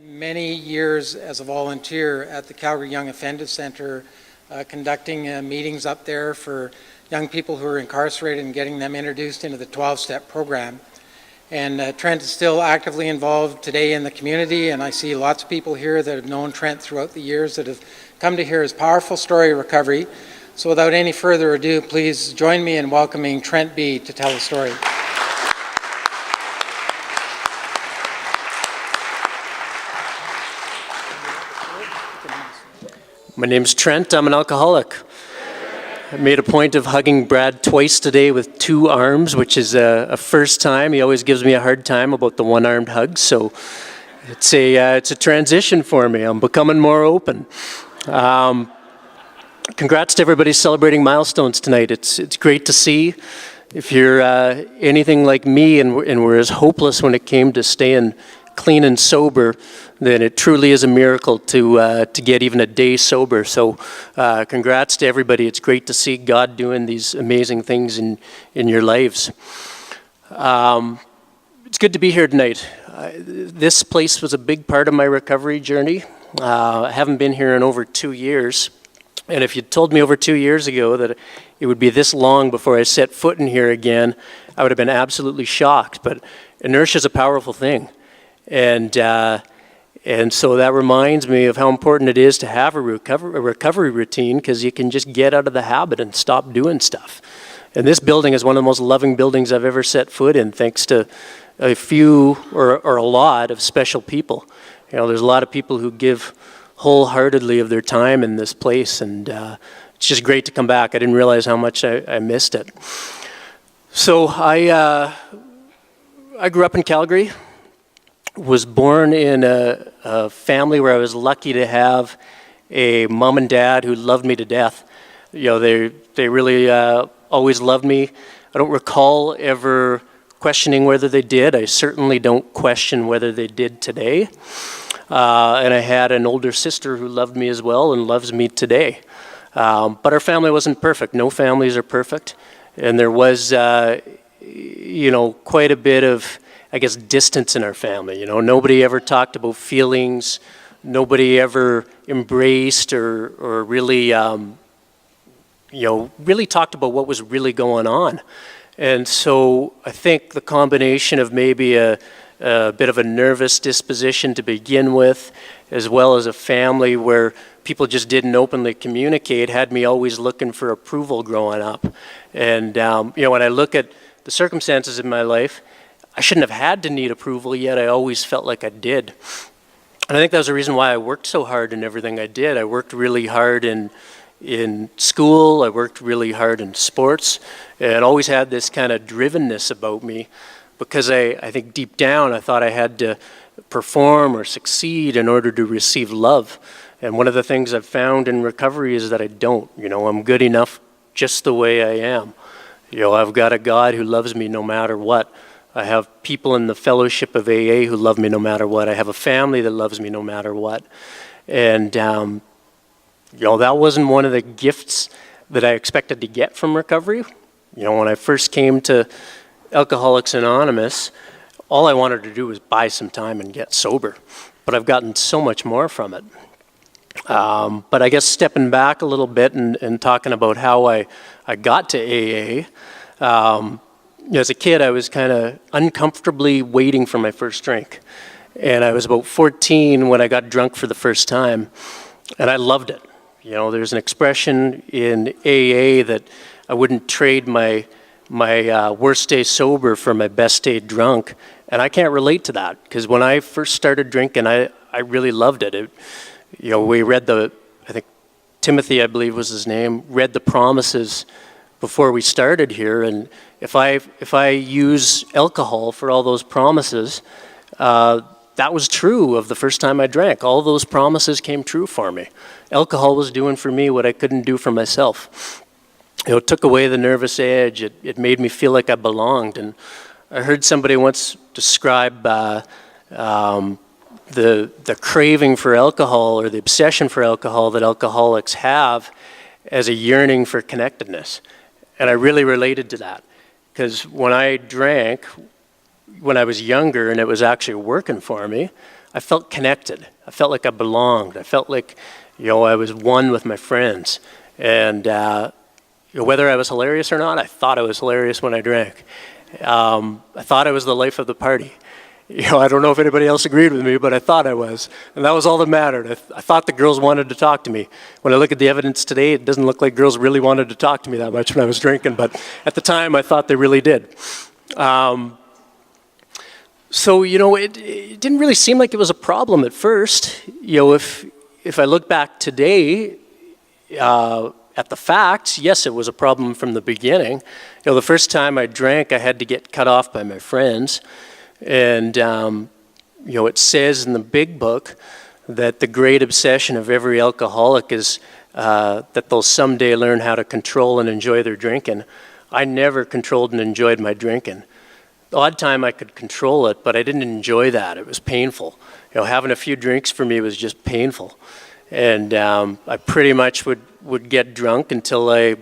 Many years as a volunteer at the Calgary Young Offenders Centre, conducting meetings up there for young people who are incarcerated and getting them introduced into the 12-step program. And Trent is still actively involved today in the community, and I see lots of people here that have known Trent throughout the years that have come to hear his powerful story of recovery. So without any further ado, please join me in welcoming Trent B to tell the story. My name's Trent. I'm an alcoholic. I made a point of hugging Brad twice today with two arms, which is a first time. He always gives me a hard time about the one-armed hug, so it's a transition for me. I'm becoming more open. Congrats to everybody celebrating milestones tonight. It's great to see. If you're anything like me and were as hopeless when it came to staying clean and sober, then it truly is a miracle to get even a day sober. So congrats to everybody. It's great to see God doing these amazing things in your lives. It's good to be here tonight. This place was a big part of my recovery journey. I haven't been here in over 2 years. And if you'd told me over 2 years ago that it would be this long before I set foot in here again, I would have been absolutely shocked. But inertia is a powerful thing. And so that reminds me of how important it is to have a recovery routine, because you can just get out of the habit and stop doing stuff. And this building is one of the most loving buildings I've ever set foot in, thanks to a few or a lot of special people. You know, there's a lot of people who give wholeheartedly of their time in this place, and it's just great to come back. I didn't realize how much I missed it. So I grew up in Calgary. Was born in a family where I was lucky to have a mom and dad who loved me to death. You know, they really always loved me. I don't recall ever questioning whether they did. I certainly don't question whether they did today. And I had an older sister who loved me as well and loves me today. But our family wasn't perfect. No families are perfect. And there was, quite a bit of, I guess, distance in our family. You know, nobody ever talked about feelings. Nobody ever embraced or really, really talked about what was really going on. And so I think the combination of maybe a bit of a nervous disposition to begin with, as well as a family where people just didn't openly communicate, had me always looking for approval growing up. And, when I look at the circumstances in my life, I shouldn't have had to need approval, yet I always felt like I did. And I think that was the reason why I worked so hard in everything I did. I worked really hard in school, I worked really hard in sports, and always had this kind of drivenness about me, because I think deep down I thought I had to perform or succeed in order to receive love. And one of the things I've found in recovery is that I don't. You know, I'm good enough just the way I am. You know, I've got a God who loves me no matter what. I have people in the fellowship of AA who love me no matter what. I have a family that loves me no matter what. And, that wasn't one of the gifts that I expected to get from recovery. You know, when I first came to Alcoholics Anonymous, all I wanted to do was buy some time and get sober. But I've gotten so much more from it. But I guess stepping back a little bit and talking about how I got to AA, as a kid, I was kind of uncomfortably waiting for my first drink. And I was about 14 when I got drunk for the first time, and I loved it. You know, there's an expression in AA that I wouldn't trade my worst day sober for my best day drunk, and I can't relate to that, because when I first started drinking, I really loved it. We read I think Timothy, I believe was his name, read the promises before we started here, and if I use alcohol for all those promises, that was true of the first time I drank. All those promises came true for me. Alcohol was doing for me what I couldn't do for myself. It took away the nervous edge. It made me feel like I belonged. And I heard somebody once describe the craving for alcohol, or the obsession for alcohol that alcoholics have, as a yearning for connectedness. And I really related to that, because when I drank, when I was younger and it was actually working for me, I felt connected. I felt like I belonged. I felt like, I was one with my friends. And whether I was hilarious or not, I thought I was hilarious when I drank. I thought I was the life of the party. I don't know if anybody else agreed with me, but I thought I was. And that was all that mattered. I thought the girls wanted to talk to me. When I look at the evidence today, it doesn't look like girls really wanted to talk to me that much when I was drinking, but at the time I thought they really did. So, it didn't really seem like it was a problem at first. If I look back today at the facts, yes, it was a problem from the beginning. The first time I drank, I had to get cut off by my friends. And, it says in the big book that the great obsession of every alcoholic is that they'll someday learn how to control and enjoy their drinking. I never controlled and enjoyed my drinking. The odd time I could control it, but I didn't enjoy that. It was painful. Having a few drinks for me was just painful. And I pretty much would get drunk until I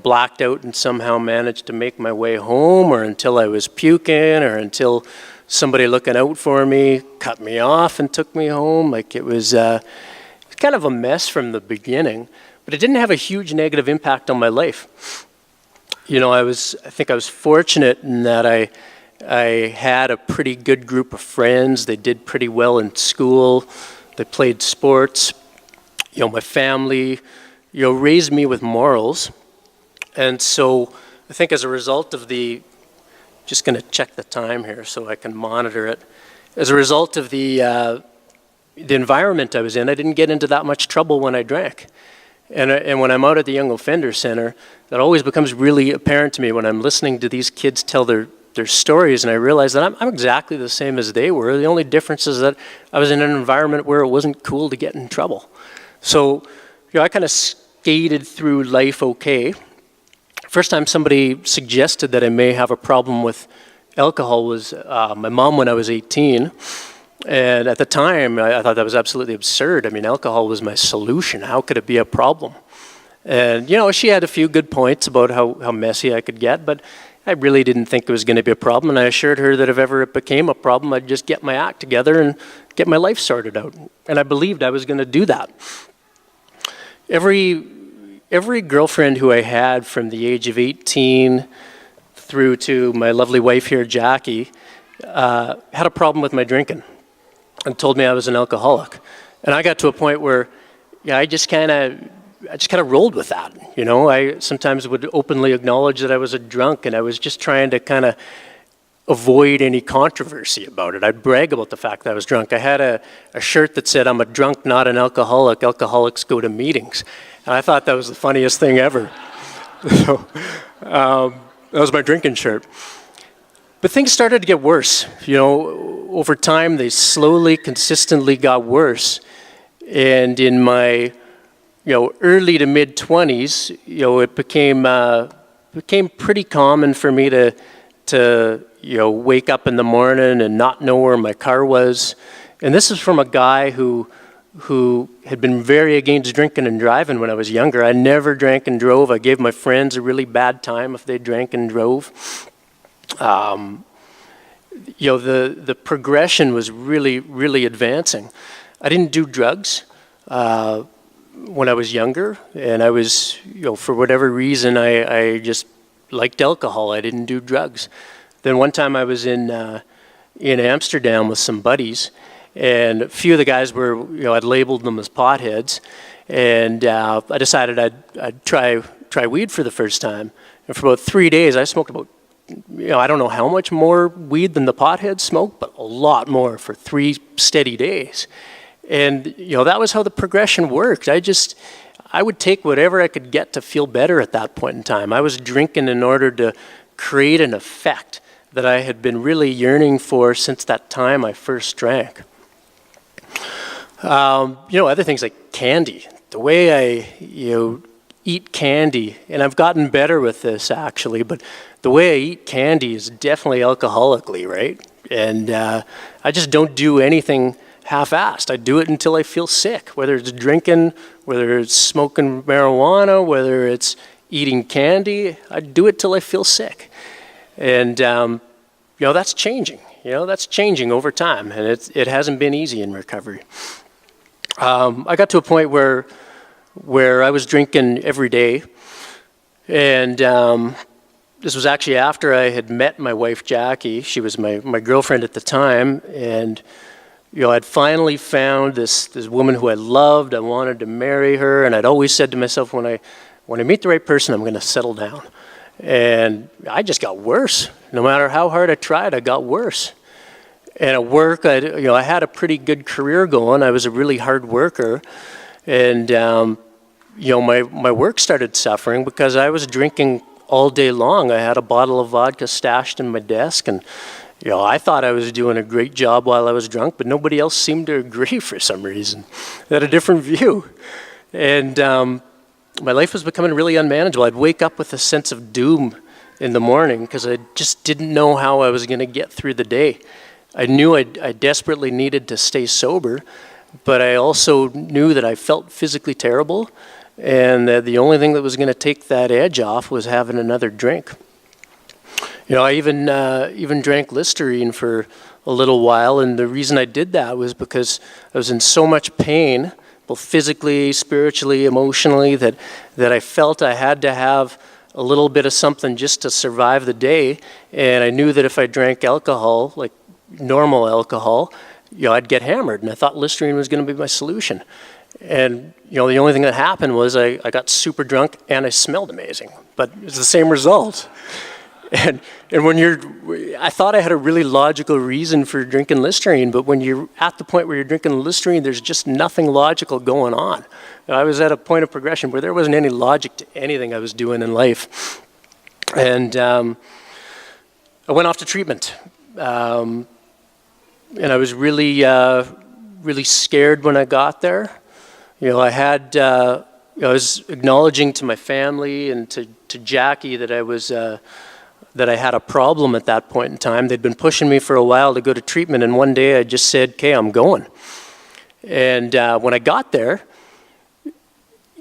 blacked out and somehow managed to make my way home, or until I was puking, or until somebody looking out for me cut me off and took me home. Like it was kind of a mess from the beginning, but it didn't have a huge negative impact on my life. I think I was fortunate in that I had a pretty good group of friends. They did pretty well in school. They played sports. My family, raised me with morals. And so I think as a result of just going to check the time here so I can monitor it. As a result of the environment I was in, I didn't get into that much trouble when I drank. And when I'm out at the Young Offender Center, that always becomes really apparent to me when I'm listening to these kids tell their stories, and I realize that I'm exactly the same as they were. The only difference is that I was in an environment where it wasn't cool to get in trouble. So, I kind of skated through life okay. First time somebody suggested that I may have a problem with alcohol was my mom when I was 18. And at the time, I thought that was absolutely absurd. I mean, alcohol was my solution. How could it be a problem? And, she had a few good points about how messy I could get, but I really didn't think it was going to be a problem. And I assured her that if ever it became a problem, I'd just get my act together and get my life sorted out. And I believed I was going to do that. Every girlfriend who I had from the age of 18 through to my lovely wife here, Jackie, had a problem with my drinking and told me I was an alcoholic. And I got to a point where, I just kind of rolled with that. I sometimes would openly acknowledge that I was a drunk, and I was just trying to kind of avoid any controversy about it. I'd brag about the fact that I was drunk. I had a shirt that said, "I'm a drunk, not an alcoholic. Alcoholics go to meetings." And I thought that was the funniest thing ever. So that was my drinking shirt. But things started to get worse. Over time, they slowly, consistently got worse. And in my, early to mid 20s, it became pretty common for me to wake up in the morning and not know where my car was. And this is from a guy who had been very against drinking and driving when I was younger. I never drank and drove. I gave my friends a really bad time if they drank and drove. The progression was really, really advancing. I didn't do drugs when I was younger, and I was, for whatever reason, I just liked alcohol. I didn't do drugs. Then one time I was in Amsterdam with some buddies, and a few of the guys were, I'd labeled them as potheads, and I decided I'd try weed for the first time. And for about 3 days, I smoked about, I don't know how much more weed than the potheads smoked, but a lot more for 3 steady days. And, that was how the progression worked. I would take whatever I could get to feel better at that point in time. I was drinking in order to create an effect that I had been really yearning for since that time I first drank. Other things like candy. The way I, eat candy, and I've gotten better with this actually, but the way I eat candy is definitely alcoholically, right? And I just don't do anything half-assed. I do it until I feel sick, whether it's drinking, whether it's smoking marijuana, whether it's eating candy. I do it till I feel sick. And, that's changing. that's changing over time, and it hasn't been easy in recovery. I got to a point where I was drinking every day, and this was actually after I had met my wife, Jackie. She was my girlfriend at the time, and I'd finally found this woman who I loved. I wanted to marry her, and I'd always said to myself, when I meet the right person, I'm going to settle down. And I just got worse. No matter how hard I tried, I got worse. And at work, I had a pretty good career going. I was a really hard worker, and my work started suffering because I was drinking all day long. I had a bottle of vodka stashed in my desk, and I thought I was doing a great job while I was drunk, but nobody else seemed to agree for some reason. They had a different view. And my life was becoming really unmanageable. I'd wake up with a sense of doom in the morning because I just didn't know how I was going to get through the day. I knew I desperately needed to stay sober, but I also knew that I felt physically terrible, and that the only thing that was going to take that edge off was having another drink. I even drank Listerine for a little while, and the reason I did that was because I was in so much pain, both physically, spiritually, emotionally, that I felt I had to have a little bit of something just to survive the day. And I knew that if I drank alcohol, like normal alcohol, I'd get hammered. And I thought Listerine was going to be my solution. And the only thing that happened was I got super drunk and I smelled amazing. But it's the same result. And I thought I had a really logical reason for drinking Listerine, but when you're at the point where you're drinking Listerine, there's just nothing logical going on. I was at a point of progression where there wasn't any logic to anything I was doing in life. And I went off to treatment. And I was really scared when I got there. I was acknowledging to my family and to Jackie that I had a problem at that point in time. They'd been pushing me for a while to go to treatment, and one day I just said, "Okay, I'm going." And when I got there,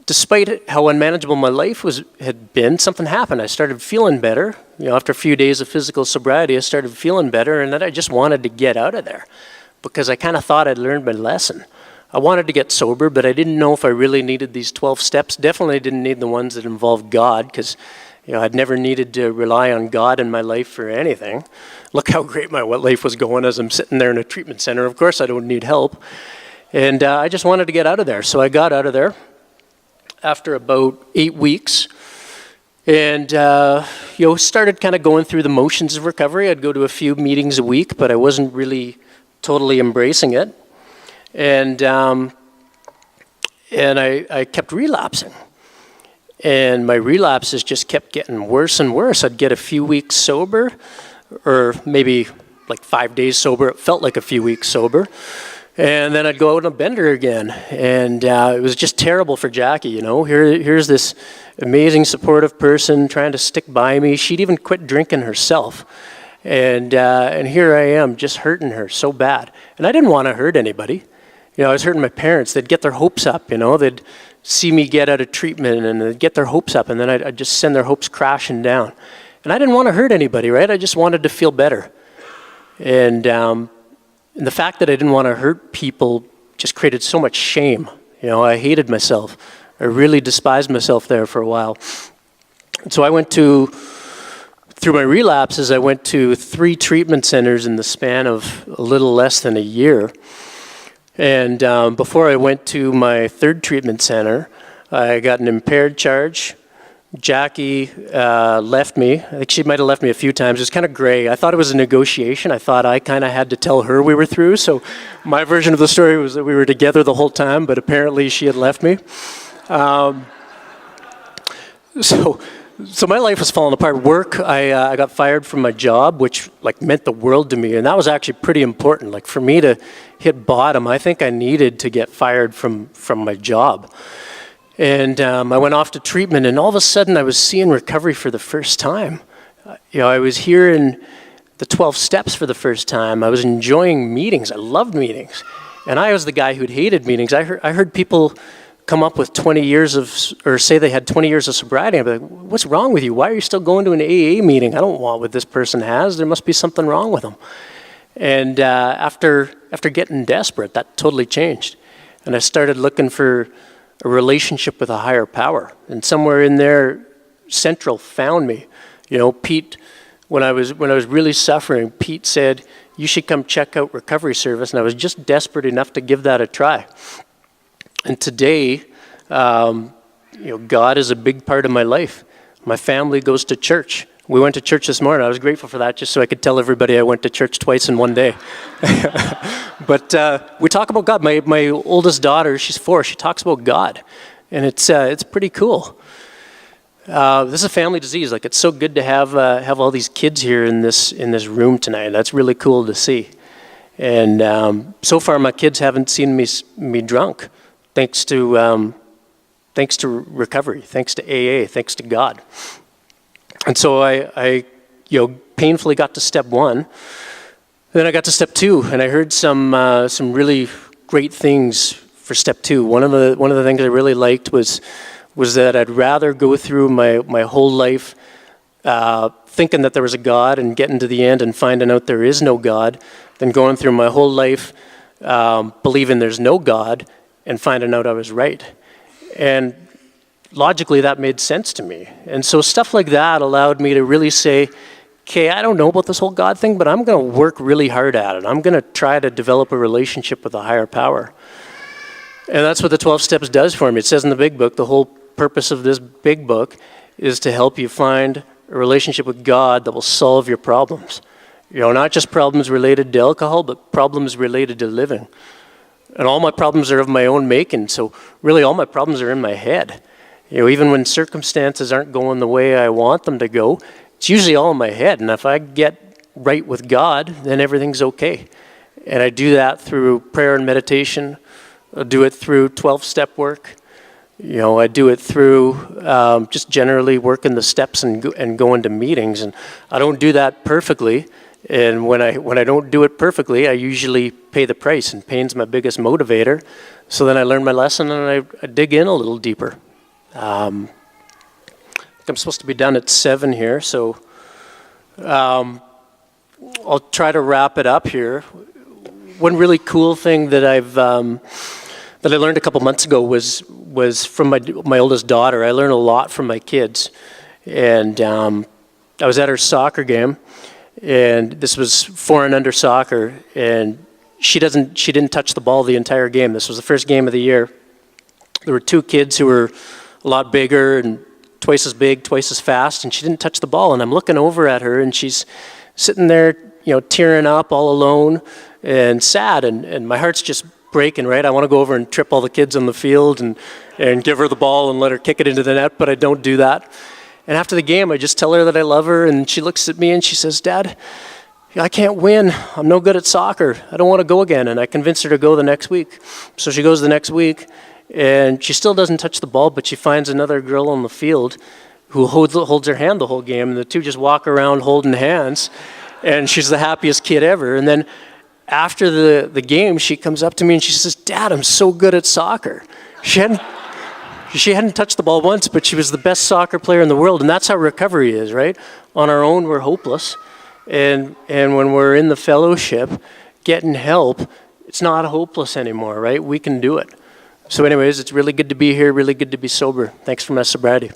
despite how unmanageable my life had been, something happened. I started feeling better. After a few days of physical sobriety, I started feeling better, and then I just wanted to get out of there because I kind of thought I'd learned my lesson. I wanted to get sober, but I didn't know if I really needed these 12 steps. Definitely didn't need the ones that involved God, because I'd never needed to rely on God in my life for anything. Look how great my life was going as I'm sitting there in a treatment center. Of course I don't need help. And I just wanted to get out of there. So I got out of there after about 8 weeks. And started kind of going through the motions of recovery. I'd go to a few meetings a week, but I wasn't really totally embracing it. And I kept relapsing. And my relapses just kept getting worse and worse. I'd get a few weeks sober, or maybe like 5 days sober. It felt like a few weeks sober. And then I'd go out on a bender again. And it was just terrible for Jackie, Here's this amazing, supportive person trying to stick by me. She'd even quit drinking herself. And here I am just hurting her so bad. And I didn't want to hurt anybody. I was hurting my parents. They'd get their hopes up, They'd see me get out of treatment and they'd get their hopes up, and then I'd just send their hopes crashing down. And I didn't want to hurt anybody, right? I just wanted to feel better. And the fact that I didn't want to hurt people just created so much shame. I hated myself. I really despised myself there for a while. And so through my relapses, I went to 3 treatment centers in the span of a little less than a year. And before I went to my 3rd treatment center, I got an impaired charge. Jackie left me. I think she might have left me a few times. It was kind of gray. I thought it was a negotiation. I thought I kind of had to tell her we were through. So my version of the story was that we were together the whole time, but apparently she had left me. So my life was falling apart. Work, I got fired from my job, which meant the world to me, and that was actually pretty important. For me to hit bottom, I think I needed to get fired from my job. And I went off to treatment, and all of a sudden I was seeing recovery for the first time. I was hearing the 12 steps for the first time. I was enjoying meetings. I loved meetings. And I was the guy who'd hated meetings. I heard people come up with 20 years or say they had 20 years of sobriety. I'd be like, what's wrong with you? Why are you still going to an AA meeting? I don't want what this person has. There must be something wrong with them. And after getting desperate, that totally changed. And I started looking for a relationship with a higher power. And somewhere in there, Central found me. You know, Pete, when I was really suffering, Pete said, "You should come check out Recovery Service." And I was just desperate enough to give that a try. And today, God is a big part of my life. My family goes to church. We went to church this morning. I was grateful for that, just so I could tell everybody I went to church twice in one day. But we talk about God. My oldest daughter, she's 4. She talks about God, and it's pretty cool. This is a family disease. Like, it's so good to have all these kids here in this room tonight. That's really cool to see. And so far, my kids haven't seen me drunk, thanks to recovery, thanks to AA, thanks to God. And so I painfully got to step 1. Then I got to step 2, and I heard some really great things for step 2. One of the things I really liked was that I'd rather go through my whole life thinking that there was a God and getting to the end and finding out there is no God, than going through my whole life believing there's no God and finding out I was right. And logically, that made sense to me. And so stuff like that allowed me to really say, okay, I don't know about this whole God thing, but I'm going to work really hard at it. I'm going to try to develop a relationship with a higher power. And that's what the 12 Steps does for me. It says in the big book, the whole purpose of this big book is to help you find a relationship with God that will solve your problems. Not just problems related to alcohol, but problems related to living. And all my problems are of my own making, so really all my problems are in my head. Even when circumstances aren't going the way I want them to go, it's usually all in my head. And if I get right with God, then everything's okay. And I do that through prayer and meditation. I do it through 12-step work. I do it through just generally working the steps and going to meetings. And I don't do that perfectly. And when I don't do it perfectly, I usually pay the price. And pain's my biggest motivator. So then I learn my lesson and I dig in a little deeper. I'm supposed to be done at 7 here, so I'll try to wrap it up here. One really cool thing that I learned a couple months ago was from my oldest daughter. I learned a lot from my kids, and I was at her soccer game, and this was 4 and under soccer, and she didn't touch the ball the entire game. This was the first game of the year. There were 2 kids who were a lot bigger and twice as big, twice as fast, and she didn't touch the ball. And I'm looking over at her, and she's sitting there, tearing up all alone and sad, and my heart's just breaking, right? I want to go over and trip all the kids on the field and give her the ball and let her kick it into the net, but I don't do that. And after the game, I just tell her that I love her, and she looks at me and she says, "Dad, I can't win. I'm no good at soccer. I don't want to go again." And I convinced her to go the next week. So she goes the next week, and she still doesn't touch the ball, but she finds another girl on the field who holds her hand the whole game, and the 2 just walk around holding hands, and she's the happiest kid ever. And then after the game, she comes up to me and she says, "Dad, I'm so good at soccer." She hadn't touched the ball once, but she was the best soccer player in the world, and that's how recovery is, right? On our own, we're hopeless, and when we're in the fellowship, getting help, it's not hopeless anymore, right? We can do it. So anyways, it's really good to be here, really good to be sober. Thanks for my sobriety.